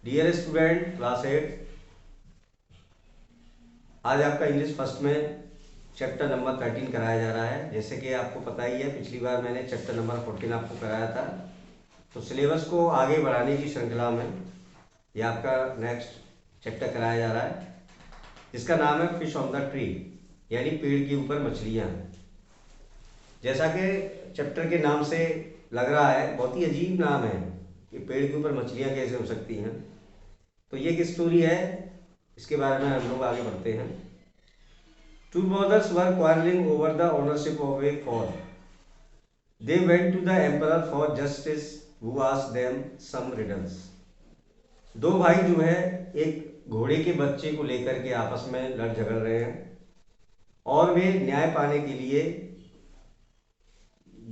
Dear student class 8, आज आपका English first में चैप्टर नंबर 13 कराया जा रहा है। जैसे कि आपको पता ही है, पिछली बार मैंने चैप्टर नंबर 14 आपको कराया था। तो सिलेबस को आगे बढ़ाने की श्रृंखला में ये आपका नेक्स्ट चैप्टर कराया जा रहा है, जिसका नाम है फिश ऑन द ट्री, यानी पेड़ के ऊपर मछलियाँ। जैसा कि चैप्टर के नाम से लग रहा है, बहुत ही अजीब नाम है कि पेड़ के ऊपर मछलियाँ कैसे हो सकती हैं। तो ये एक स्टोरी है, इसके बारे में हम लोग आगे बढ़ते हैं। Two brothers were quarreling over the ownership of a farm. They went to the emperor for justice, who asked them some riddles. दो भाई जो है एक घोड़े के बच्चे को लेकर के आपस में लड़ झगड़ रहे हैं और वे न्याय पाने के लिए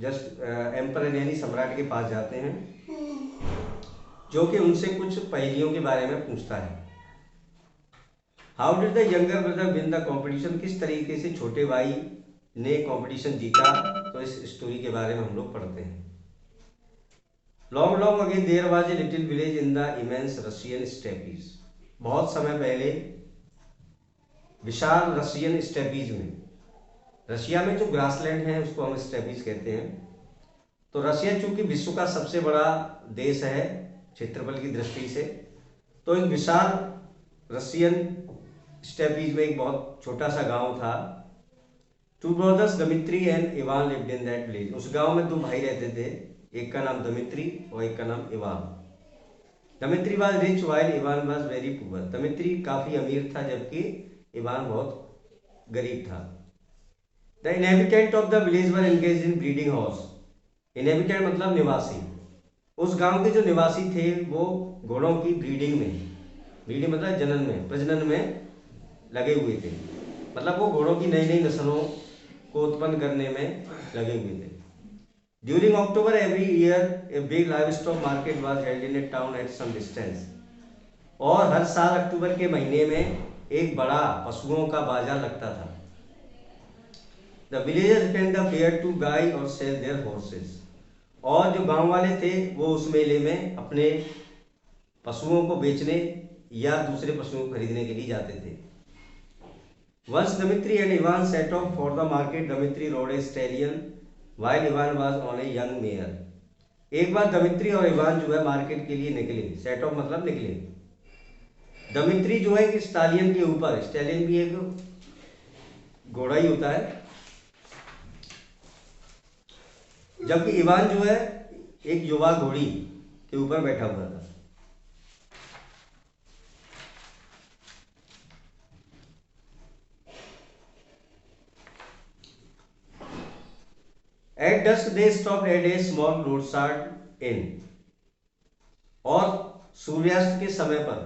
एम्परर यानी सम्राट के पास जाते हैं, जो कि उनसे कुछ पहेलियों के बारे में पूछता है। How did the younger brother win the competition, किस तरीके से छोटे भाई ने कॉम्पिटिशन जीता, तो इस स्टोरी के बारे में हम लोग पढ़ते हैं। Long long ago there was a little village in the immense Russian steppes. बहुत समय पहले विशाल रशियन स्टेपीज में, रशिया में जो ग्रासलैंड है उसको हम स्टेपीज कहते हैं। तो रशिया चूंकि विश्व का सबसे बड़ा देश है क्षेत्रफल की दृष्टि से, तो एक विशाल रशियन स्टेपीज में एक बहुत छोटा सा गांव था। Two brothers Dmitri and Ivan lived in that village. उस गांव में दो भाई रहते थे, एक का नाम दमित्री और एक का नाम Ivan. Dmitri was rich while Ivan was very poor. Dmitri काफी अमीर था जबकि इवान बहुत गरीब था। The inhabitant of the village were engaged in breeding horse. Inhabitant मतलब निवासी। उस गांव के जो निवासी थे वो घोड़ों की ब्रीडिंग में, ब्रीडिंग मतलब जनन में, प्रजनन में लगे हुए थे। मतलब वो घोड़ों की नई नई नस्लों को उत्पन्न करने में लगे हुए थे। During October every year a big livestock market was held in a town at some distance. और हर साल अक्टूबर के महीने में एक बड़ा पशुओं का बाजार लगता था। The villagers attend the fair to buy और सेल देयर हॉर्सेस। और जो गांव वाले थे वो उस मेले में अपने पशुओं को बेचने या दूसरे पशुओं को खरीदने के लिए जाते थे। Once Dmitri and Ivan set off for the market. Dmitri rode a stallion while Ivan was on a young mare. एक बार दमित्री और इवान जो है मार्केट के लिए निकले। सेट ऑफ मतलब निकले। दमित्री जो है कि स्टालियन के ऊपर, स्टालियन भी एक घोड़ा ही होता है, जबकि इवान जो है एक युवा घोड़ी के ऊपर बैठा हुआ था। At dusk they stopped at a small roadside inn. और सूर्यास्त के समय पर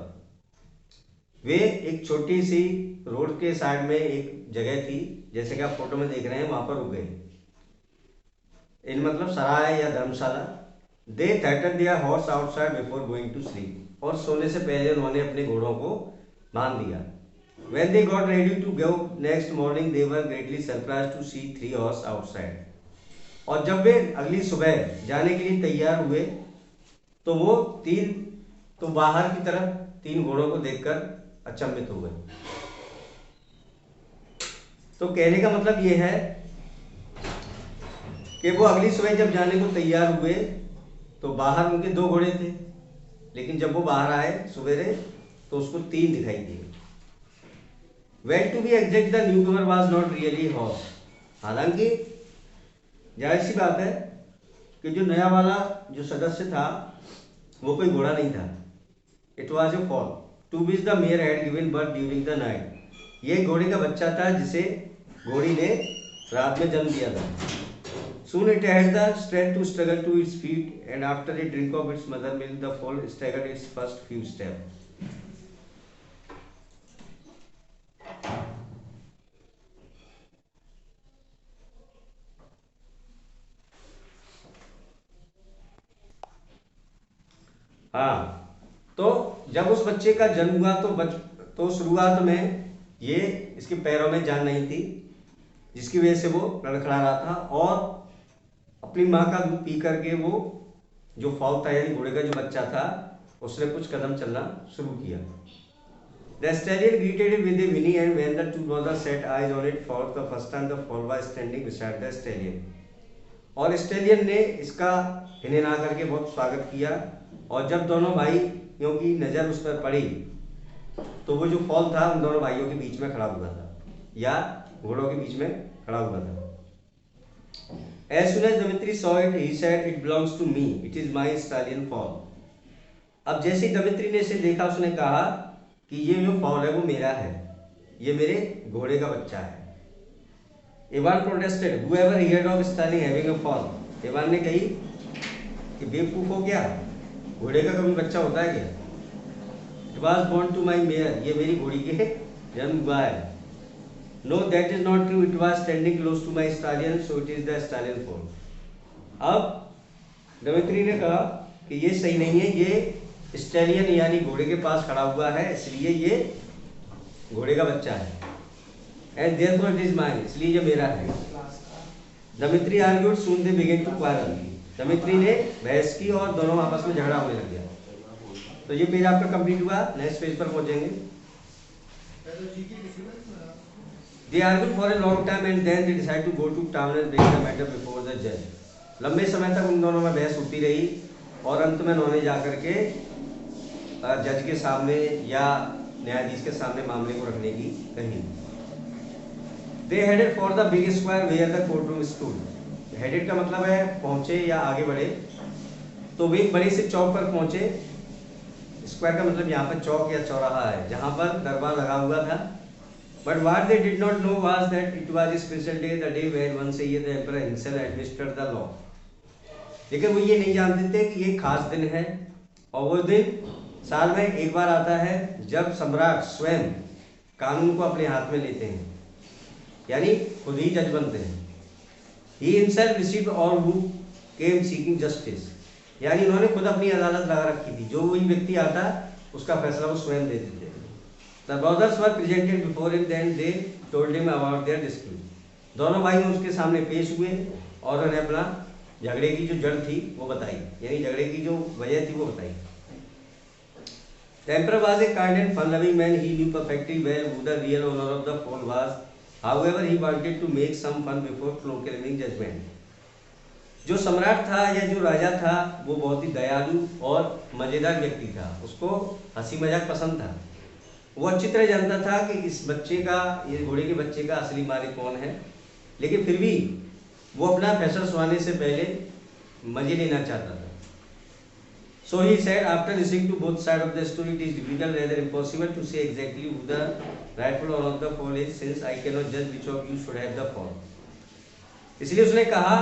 वे एक छोटी सी रोड के साइड में एक जगह थी, जैसे कि आप फोटो में देख रहे हैं, वहां पर रुक गए। इन मतलब सराय या धर्मशाला। दे थेटन their horse outside before going to sleep. और सोने से पहले उन्होंने अपने घोड़ों को बांध दिया। When they got ready to go next morning, they were greatly surprised to see three horses outside. और जब वे अगली सुबह जाने के लिए तैयार हुए तो वो बाहर की तरफ तीन घोड़ों को देखकर अचंभित हो गए। तो कहने का मतलब ये है कि वो अगली सुबह जब जाने को तैयार हुए तो बाहर उनके दो घोड़े थे, लेकिन जब वो बाहर आए सवेरे तो उसको तीन दिखाई दिए। Well to be exact, the newcomer was not really horse. हालांकि जाहिर सी बात है कि जो नया वाला जो सदस्य था वो कोई घोड़ा नहीं था। It was a foal to which the mare had given birth during the night. ये घोड़े का बच्चा था जिसे घोड़ी ने रात में जन्म दिया था। Soon it had the strength to struggle to its feet, and after a drink of its mother milk, the foal staggered its first few steps. हाँ, तो जब उस बच्चे का जन्म हुआ तो शुरुआत में ये इसके पैरों में जान नहीं थी, जिसकी वजह से वो लड़खड़ा रहा था और अपनी माँ का दूध पी करके वो जो फॉल था यानी घोड़े का जो बच्चा था उसने कुछ कदम चलना शुरू किया। The stallion greeted it with a whinny, and when the two brothers set eyes on it for the first time, the foal was standing beside the stallion. और स्टेलियन ने इसका हिनहिना करके बहुत स्वागत किया, और जब दोनों भाइयों की नज़र उस पर पड़ी तो वो जो फॉल था उन दोनों भाइयों के बीच में खड़ा हुआ था या घोड़ों के बीच में खड़ा हुआ था। As soon as Dmitri saw it, he said, "It belongs to me. It is my stallion fall." अब जैसे ही दमित्री ने इसे देखा उसने कहा कि ये जो फॉल है वो मेरा है, ये मेरे घोड़े का बच्चा है। Ivan protested, whoever heard of stallion having a fall? Ivan ने कही कि बेवकूफ हो क्या, घोड़े का कभी बच्चा होता है क्या? It was born to my mare, ये मेरी घोड़ी के जन्म हुआ है। No, that is not true. It was standing close to my stallion, so it is the stallion fall. अब दमित्री ने कहा कि ये सही नहीं है, ये स्टैलियन यानी घोड़े के पास खड़ा हुआ है, इसलिए ये घोड़े का बच्चा है। And therefore it is mine, इसलिए ये मेरा है। Dmitri argued, soon they began to quarrel. Dmitri ने बहस की और दोनों आपस में झगड़ा होने लग गया। तो ये पेज आपका कंप्लीट हुआ, नेक्स्ट पेज पर पहुंचेंगे। They argued for a long time and then they decided to go to town and bring the matter before the judge. लंबे समय तक उन दोनों में बहस होती रही और अंत में उन्होंने जाकर के जज के सामने या न्यायाधीश के सामने मामले को रखने की कही। They headed for the big square where the courtroom stood. Headed का मतलब है पहुंचे या आगे बढ़े, तो वे एक बड़े से चौक पर पहुंचे। स्क्वायर का मतलब यहाँ पर चौक या चौराहा है जहाँ पर दरबार लगा हुआ था। But what they did not know was that it was a special day, the day when once a year the emperor himself administered the law. लेकिन वो ये नहीं जानते थे कि ये खास दिन है और वो दिन साल में एक बार आता है जब सम्राट स्वयं कानून को अपने हाथ में लेते हैं, यानी खुद ही जज बनते हैं। He himself received all who came seeking justice. यानी उन्होंने खुद अपनी अदालत लगा रखी थी, जो वही व्यक्ति आता उसका फैसला वो स्वयं देते थे। The brothers were presented before him, then they told him about their dispute. दोनों भाई उसके सामने पेश हुए और उन्हें अपना झगड़े की जो जड़ थी वो बताई, यानी झगड़े की जो वजह थी वो बताई। The emperor was a kind and fun-loving man. He knew perfectly well who the real owner of the fall was. However, he wanted to make some fun before proclaiming judgment. जो सम्राट था या जो राजा था वो बहुत ही दयालु और मजेदार व्यक्ति था, उसको हंसी मजाक पसंद था। वो अच्छी तरह जानता था कि इस बच्चे का, ये घोड़े के बच्चे का असली मालिक कौन है, लेकिन फिर भी वो अपना फैसला सुनाने से पहले मजे लेना चाहता था। So he said, after listening to both sides of the story, it is difficult, rather impossible, to say exactly who the rightful owner of the fall is, since I cannot judge which of you should have the fall. इसलिए उसने कहा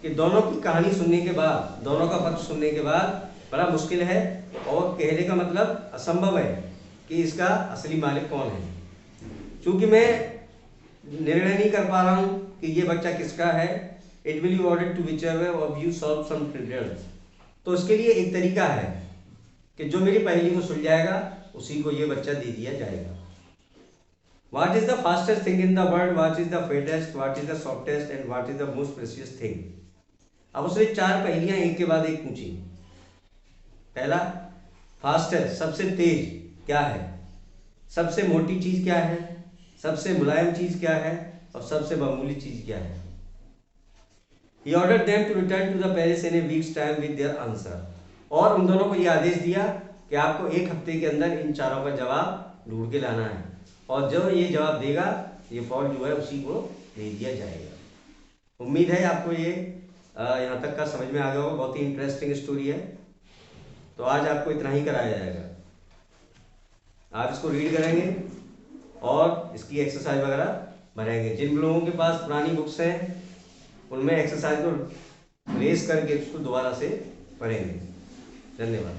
कि दोनों की कहानी सुनने के बाद, दोनों का पक्ष सुनने के बाद बड़ा मुश्किल है और कहने का मतलब असंभव है कि इसका असली मालिक कौन है, क्योंकि मैं निर्णय नहीं कर पा रहा हूँ कि ये बच्चा किसका है। It will be ordered to whichever of you solve some riddles. तो इसके लिए एक तरीका है कि जो मेरी पहेली को सुलझाएगा उसी को ये बच्चा दे दिया जाएगा। What is the fastest thing in the world? What is the fattest? What is the softest? And what is the most precious thing? अब उसने चार पहेलियां एक के बाद एक पूछी। पहला, फास्टेस्ट सबसे तेज क्या है, सबसे मोटी चीज क्या है, सबसे मुलायम चीज क्या है और सबसे मामूली चीज क्या है। He ordered them to return to the palace in a week's time with their answer. और उन दोनों को ये आदेश दिया कि आपको एक हफ्ते के अंदर इन चारों का जवाब ढूंढ के लाना है और जो ये जवाब देगा ये फॉल जो है उसी को दे दिया जाएगा। उम्मीद है आपको ये यहाँ तक का समझ में आ गया होगा। बहुत ही इंटरेस्टिंग स्टोरी है, तो आज आपको इतना ही कराया जाएगा। आप इसको रीड करेंगे और इसकी एक्सरसाइज वगैरह भरेंगे। जिन लोगों के पास पुरानी बुक्स हैं उनमें एक्सरसाइज को रेस करके इसको दोबारा से पढ़ेंगे। धन्यवाद।